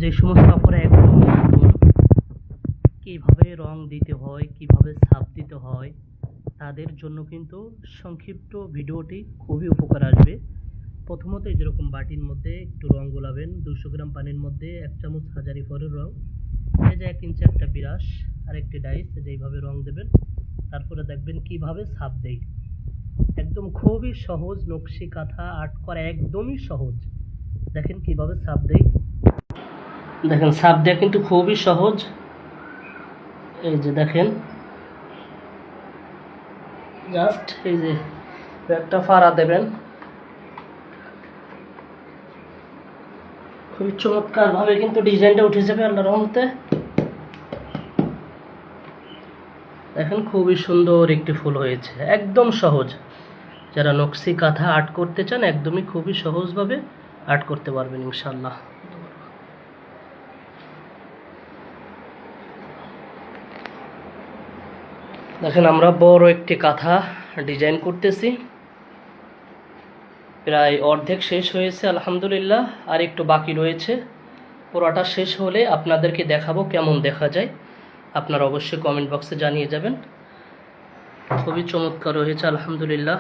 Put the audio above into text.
যে সমস্ত কাপড়ে একদম নতুন, কীভাবে রং দিতে হয়, কীভাবে ছাপ দিতে হয়, তাদের জন্য কিন্তু সংক্ষিপ্ত ভিডিওটি খুবই উপকার আসবে। প্রথমত যেরকম বাটির মধ্যে একটু রং গোলাবেন, 200 গ্রাম পানির মধ্যে 1 চামচ হাজারি ফলের রং, এই যে 1 ইঞ্চি একটা বিরাস আর একটি ডাইস, যেইভাবে রং দেবেন। তারপরে দেখবেন কিভাবে ছাপ দেয়। একদম খুবই সহজ, নকশি কাঁথা আর্ট করা একদমই সহজ। দেখেন কিভাবে ছাপ দেয়, দেখেন ছাপ দেওয়া কিন্তু খুবই সহজ। এই যে দেখেন, জাস্ট এই যে একটা ফাড়া দেবেন, খুবই চমৎকার ভাবে কিন্তু ডিজাইনটা উঠে যাবে আল্লাহর রহমতে। দেখেন খুবই সুন্দর একটি ফুল হয়েছে, একদম সহজ। যারা নকশি কাঁথা আর্ট করতে চান একদমই খুবই সহজভাবে আর্ট করতে পারবেন ইনশাল্লাহ। দেখেন আমরা বড় একটি কাঁথা ডিজাইন করতেছি, প্রায় অর্ধেক শেষ হয়েছে আলহামদুলিল্লাহ, আর একটু বাকি রয়েছে। পুরোটা শেষ হলে আপনাদেরকে দেখাবো কেমন দেখা যায়। আপনারা অবশ্যই কমেন্ট বক্সে জানিয়ে যাবেন। খুবই চমৎকার হয়েছে আলহামদুলিল্লাহ।